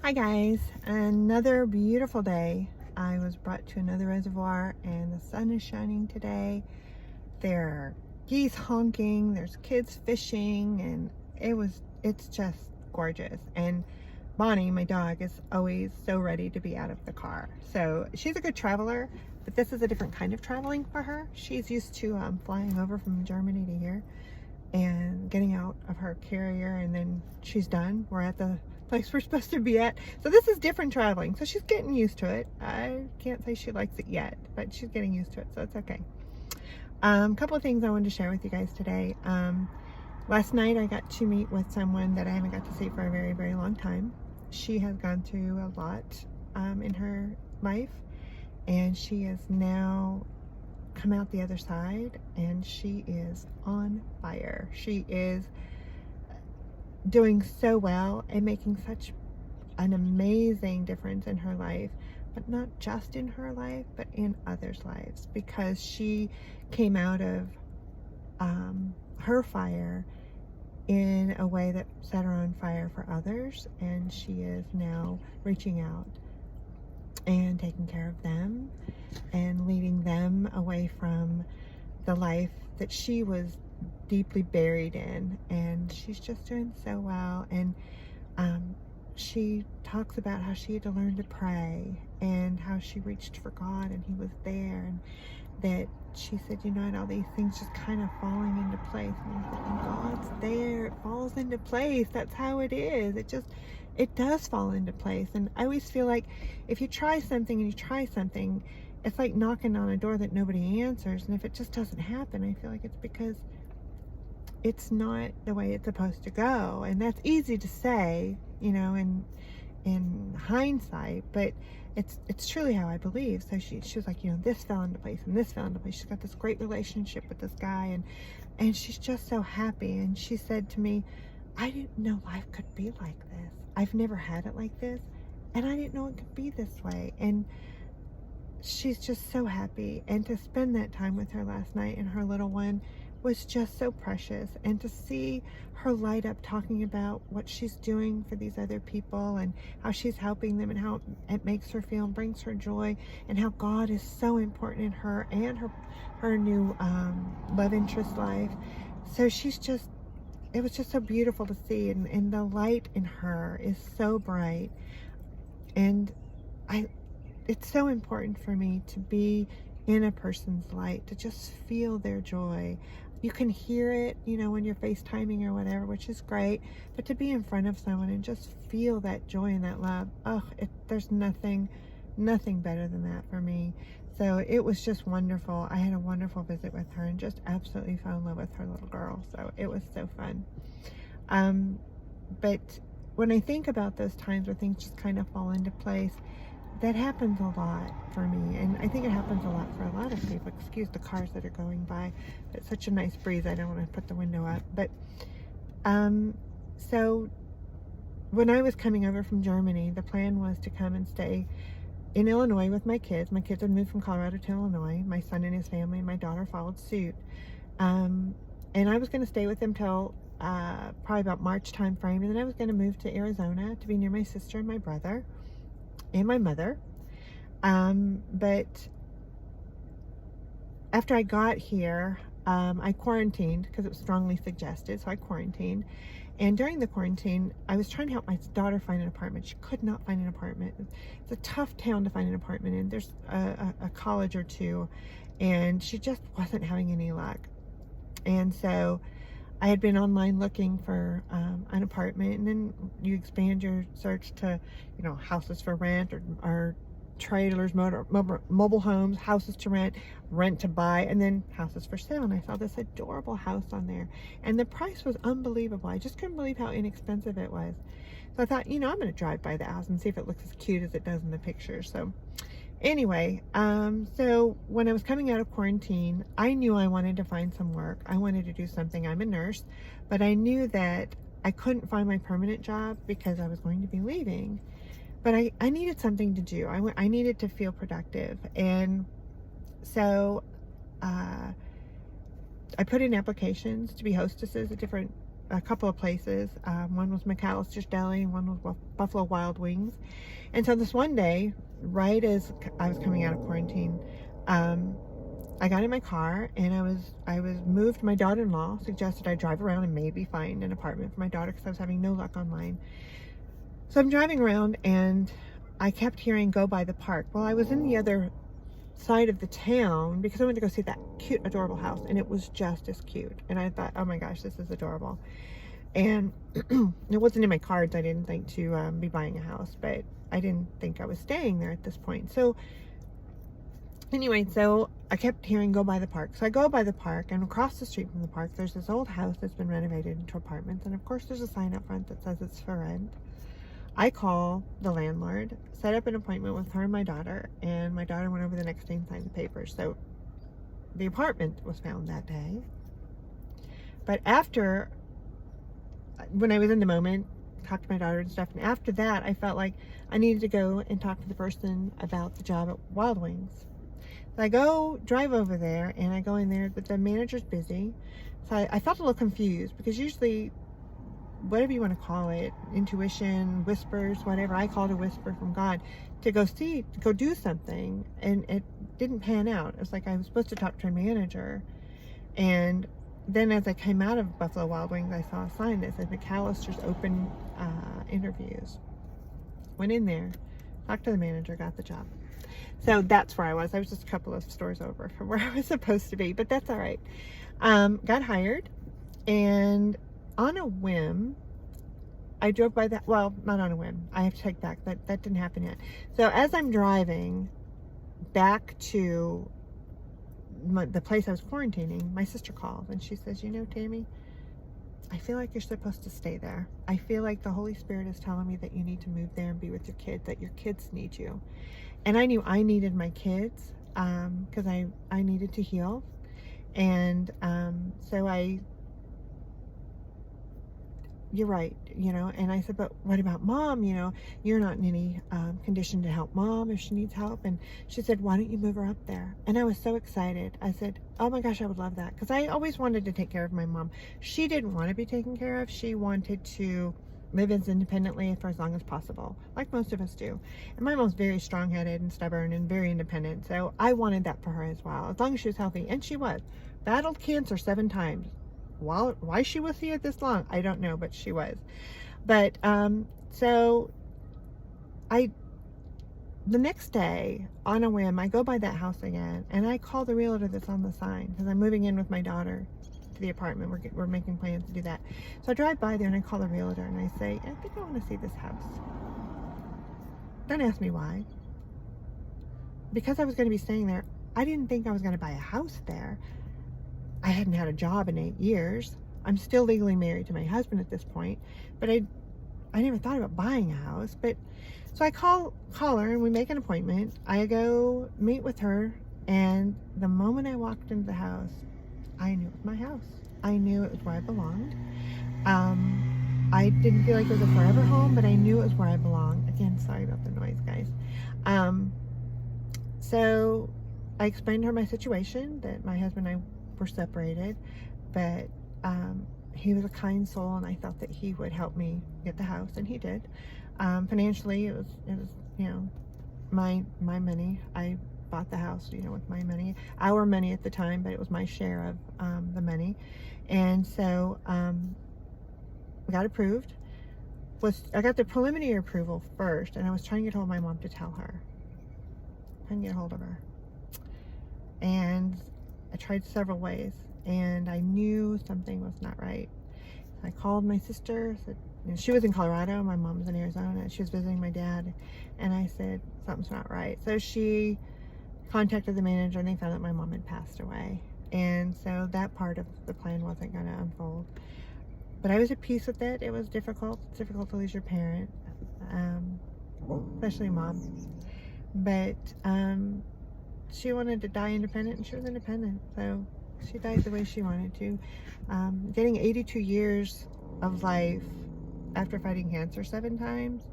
Hi guys, another beautiful day. I was brought to another reservoir and the sun is shining today. There are geese honking, there's kids fishing, and it's just gorgeous. And Bonnie, my dog, is always so ready to be out of the car. So she's a good traveler, but this is a different kind of traveling for her. She's used to flying over from Germany to here and getting out of her carrier, and then she's done. We're at the place we're supposed to be at. So this is different traveling. So she's getting used to it. I can't say she likes it yet, but she's getting used to it, so it's okay. A couple of things I wanted to share with you guys today. Last night I got to meet with someone that I haven't got to see for a very, very long time. She has gone through a lot in her life, and she has now come out the other side, and she is on fire. She is doing so well and making such an amazing difference in her life, but not just in her life, but in others' lives, because she came out of her fire in a way that set her on fire for others, and she is now reaching out and taking care of them and leading them away from the life that she was deeply buried in. And she's just doing so well. And she talks about how she had to learn to pray and how she reached for God and He was there, and that she said, you know, and all these things just kind of falling into place. And I said, when God's there, it falls into place. That's how it is. It does fall into place. And I always feel like if you try something and you try something, it's like knocking on a door that nobody answers. And if it just doesn't happen, I feel like it's because it's not the way it's supposed to go. And that's easy to say, you know, in hindsight, but it's truly how I believe. So she was like, you know, this fell into place and this fell into place. She's got this great relationship with this guy, and she's just so happy. And she said to me, I didn't know life could be like this. I've never had it like this, and I didn't know it could be this way. And she's just so happy. And to spend that time with her last night and her little one was just so precious. And to see her light up talking about what she's doing for these other people and how she's helping them and how it makes her feel and brings her joy, and how God is so important in her and her new love interest life. So it was just so beautiful to see, and the light in her is so bright. And it's so important for me to be in a person's light, to just feel their joy. You can hear it, you know, when you're FaceTiming or whatever, which is great, but to be in front of someone and just feel that joy and that love, there's nothing better than that for me. So it was just wonderful. I had a wonderful visit with her and just absolutely fell in love with her little girl. So it was so fun. But when I think about those times where things just kind of fall into place, that happens a lot for me, and I think it happens a lot for a lot of people. Excuse the cars that are going by. It's such a nice breeze, I don't want to put the window up. But so when I was coming over from Germany, the plan was to come and stay in Illinois with my kids. My kids had moved from Colorado to Illinois. My son and his family and my daughter followed suit. And I was going to stay with them till probably about March time frame, and then I was going to move to Arizona to be near my sister and my brother and my mother. But after I got here, I quarantined because it was strongly suggested, so I quarantined. And during the quarantine, I was trying to help my daughter find an apartment. She could not find an apartment. It's a tough town to find an apartment in. There's a college or two, and she just wasn't having any luck. And so I had been online looking for an apartment, and then you expand your search to, you know, houses for rent or trailers, mobile homes, houses to rent to buy, and then houses for sale. And I saw this adorable house on there, and the price was unbelievable. I just couldn't believe how inexpensive it was. So I thought, you know, I'm going to drive by the house and see if it looks as cute as it does in the pictures. So anyway, so when I was coming out of quarantine, I knew I wanted to find some work. I wanted to do something. I'm a nurse, but I knew that I couldn't find my permanent job because I was going to be leaving. But I needed something to do. I needed to feel productive. And so I put in applications to be hostesses at different a couple of places. One was McAllister's Deli, and one was Buffalo Wild Wings. And so this one day, right as I was coming out of quarantine, I got in my car and I was moved. My daughter-in-law suggested I drive around and maybe find an apartment for my daughter because I was having no luck online. So I'm driving around and I kept hearing "Go by the park." Well, I was in the other side of the town because I went to go see that cute, adorable house, and it was just as cute. And I thought, oh my gosh, this is adorable. And it wasn't in my cards. I didn't think to be buying a house, but I didn't think I was staying there at this point. So anyway, so I kept hearing "Go by the park." So I go by the park, and across the street from the park, there's this old house that's been renovated into apartments. And of course, there's a sign up front that says it's for rent. I call the landlord, set up an appointment with her and my daughter went over the next day and signed the papers. So the apartment was found that day. But after, when I was in the moment, talked to my daughter and stuff, and after that, I felt like I needed to go and talk to the person about the job at Wild Wings. So I drive over there, and I go in there, but the manager's busy. So I felt a little confused because usually, whatever you want to call it, intuition, whispers, whatever, I called a whisper from God to go do something, and it didn't pan out. It was like I was supposed to talk to a manager, and then as I came out of Buffalo Wild Wings, I saw a sign that said McAllister's open interviews. Went in there, talked to the manager, got the job. So that's where I was. I was just a couple of stores over from where I was supposed to be, but that's all right. Got hired, and on a whim, I drove by that. Well, not on a whim. I have to take back that didn't happen yet. So as I'm driving back to the place I was quarantining, my sister calls and she says, "You know, Tammy, I feel like you're supposed to stay there. I feel like the Holy Spirit is telling me that you need to move there and be with your kids, that your kids need you." And I knew I needed my kids because I needed to heal. And so you're right, and I said, "But what about Mom? You're not in any condition to help Mom if she needs help." And she said, "Why don't you move her up there?" And I was so excited. I said, "Oh my gosh, I would love that." Because I always wanted to take care of my mom. She didn't want to be taken care of. She wanted to live as independently for as long as possible, like most of us do. And my mom's very strong-headed and stubborn and very independent. So I wanted that for her as well, as long as she was healthy. And she was. Battled cancer 7 times. Why she was here this long, I don't know, but she was. But so the next day, on a whim, I go by that house again, and I call the realtor that's on the sign because I'm moving in with my daughter to the apartment. We're making plans to do that. So I drive by there and I call the realtor and I say, "I think I want to see this house." Don't ask me why. Because I was going to be staying there, I didn't think I was going to buy a house there. I hadn't had a job in 8 years. I'm still legally married to my husband at this point, but I never thought about buying a house. But so I call her and we make an appointment. I go meet with her, and the moment I walked into the house, I knew it was my house. I knew it was where I belonged. I didn't feel like it was a forever home, but I knew it was where I belonged. Again, sorry about the noise, guys. So I explained to her my situation, that my husband and I were separated, but he was a kind soul, and I thought that he would help me get the house, and he did. Financially, it was my money. I bought the house, with my money, our money at the time, but it was my share of the money. And so we got approved. I got the preliminary approval first, and I was trying to get hold of my mom to tell her. Trying to get hold of her. And I tried several ways, and I knew something was not right. So I called my sister, said, she was in Colorado, my mom was in Arizona, she was visiting my dad, and I said, something's not right. So she contacted the manager, and they found that my mom had passed away. And so that part of the plan wasn't going to unfold. But I was at peace with it. It was difficult. It's difficult to lose your parent, especially Mom. But she wanted to die independent, and she was independent. So she died the way she wanted to. Getting 82 years of life after fighting cancer 7 times,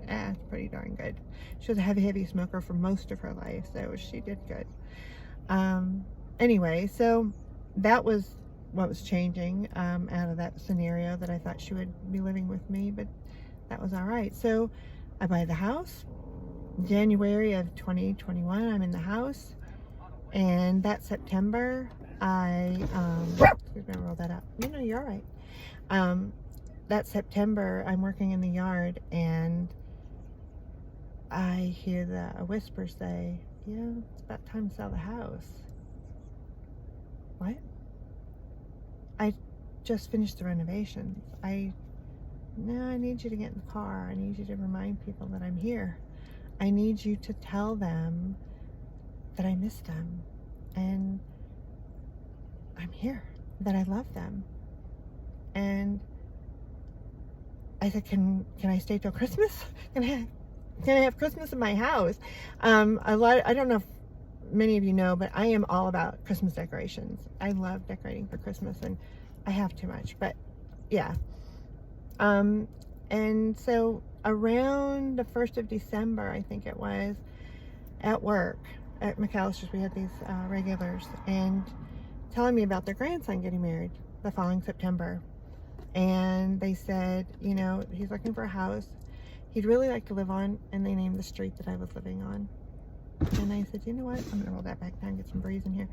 it's pretty darn good. She was a heavy smoker for most of her life, so she did good. Anyway, so that was what was changing out of that scenario, that I thought she would be living with me, but that was all right. So I buy the house. January of 2021, I'm in the house, and that September, excuse me, I'll roll that up. No, you're all right. That September, I'm working in the yard, and I hear a whisper say, it's about time to sell the house. What? I just finished the renovations. I need you to get in the car. I need you to remind people that I'm here. I need you to tell them that I miss them, and I'm here, that I love them. And I said, can I stay till Christmas? Can I have Christmas in my house? I don't know if many of you know, but I am all about Christmas decorations. I love decorating for Christmas, and I have too much, but yeah. And so around the 1st of December, I think it was, at work at McAllister's, we had these regulars, and telling me about their grandson getting married the following September. And they said, he's looking for a house he'd really like to live on, and they named the street that I was living on. And I said, you know what, I'm gonna roll that back down, get some breeze in here.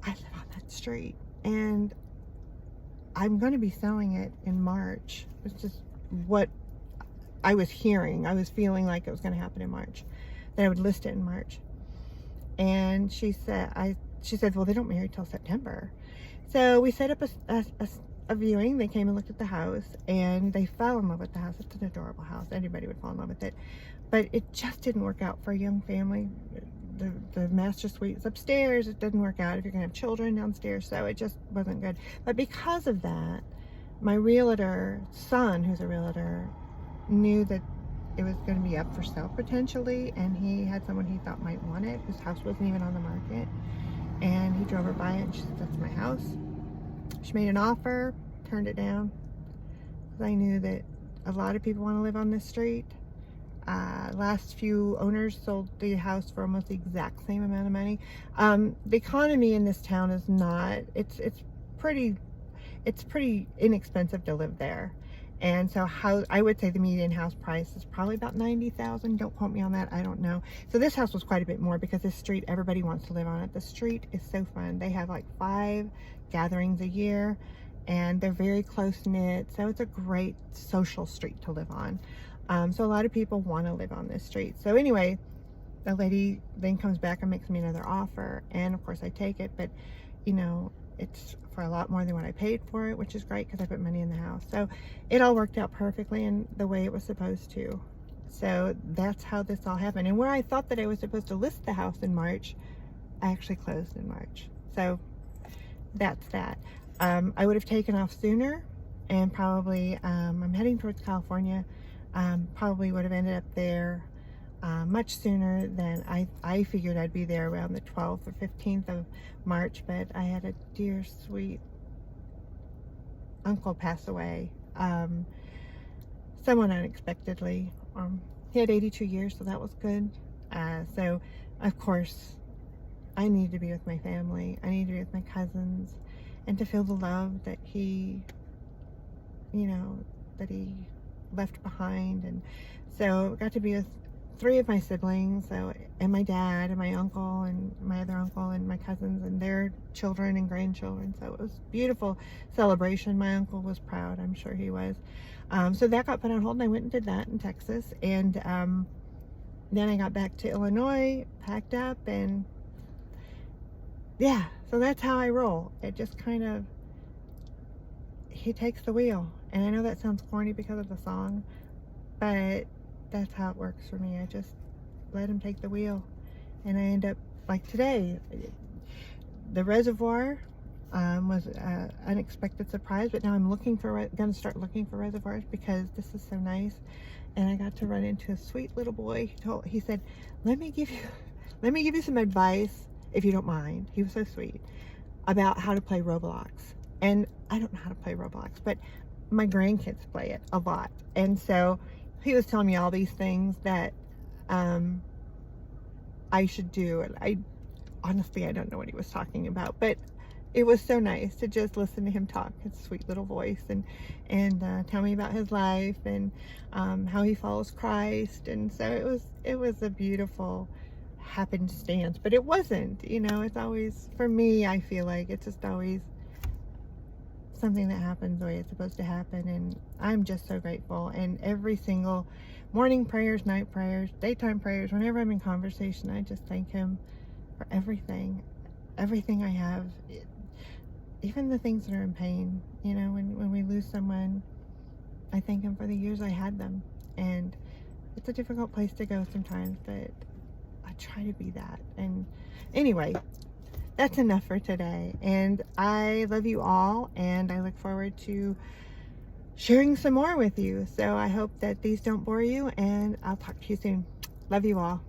I live on that street, and I'm going to be selling it in March. It's just what I was hearing. I was feeling like it was going to happen in March, that I would list it in March. And she said, well, they don't marry till September. So we set up a viewing. They came and looked at the house, and they fell in love with the house. It's an adorable house. Anybody would fall in love with it. But it just didn't work out for a young family. The master suite is upstairs. It doesn't work out if you're gonna have children downstairs, so it just wasn't good. But because of that, my realtor son, who's a realtor, knew that it was going to be up for sale potentially, and he had someone he thought might want it. His house wasn't even on the market, and he drove her by it, and she said, that's my house. She made an offer, turned it down, because I knew that a lot of people want to live on this street. Last few owners sold the house for almost the exact same amount of money. The economy in this town is not, it's pretty inexpensive to live there. And so I would say the median house price is probably about $90,000. Don't quote me on that, I don't know. So this house was quite a bit more, because this street, everybody wants to live on it. The street is so fun. They have like 5 gatherings a year, and they're very close knit. So it's a great social street to live on. So a lot of people want to live on this street. So anyway, the lady then comes back and makes me another offer, and of course I take it, but it's for a lot more than what I paid for it, which is great because I put money in the house. So it all worked out perfectly in the way it was supposed to. So that's how this all happened. And where I thought that I was supposed to list the house in March, I actually closed in March. So that's that. I would have taken off sooner, and probably I'm heading towards California. Probably would have ended up there much sooner than I figured I'd be there, around the 12th or 15th of March, but I had a dear sweet uncle pass away somewhat unexpectedly. He had 82 years, so that was good. So of course I need to be with my family. I need to be with my cousins, and to feel the love that he left behind. And so I got to be with 3 of my siblings, and my dad and my uncle and my other uncle and my cousins and their children and grandchildren. So it was a beautiful celebration. My uncle was proud, I'm sure he was. So that got put on hold, and I went and did that in Texas. And then I got back to Illinois, packed up, and yeah, so that's how I roll. It just kind of, he takes the wheel. And I know that sounds corny because of the song, but that's how it works for me. I just let him take the wheel, and I end up like today. The reservoir was an unexpected surprise, but now I'm gonna start looking for reservoirs because this is so nice. And I got to run into a sweet little boy. He said, let me give you some advice, if you don't mind. He was so sweet, about how to play Roblox. And I don't know how to play Roblox, but my grandkids play it a lot. And so he was telling me all these things that I should do. And honestly, I don't know what he was talking about, but it was so nice to just listen to him talk, his sweet little voice, and tell me about his life and how he follows Christ. And so it was a beautiful happenstance, but it wasn't, you know, it's always, for me, I feel like it's just always something that happens the way it's supposed to happen. And I'm just so grateful. And every single morning prayers, night prayers, daytime prayers, whenever I'm in conversation, I just thank him for everything I have, even the things that are in pain. You know, when we lose someone, I thank him for the years I had them. And it's a difficult place to go sometimes, but I try to be that. And anyway, that's enough for today. And I love you all, and I look forward to sharing some more with you. So I hope that these don't bore you, and I'll talk to you soon. Love you all.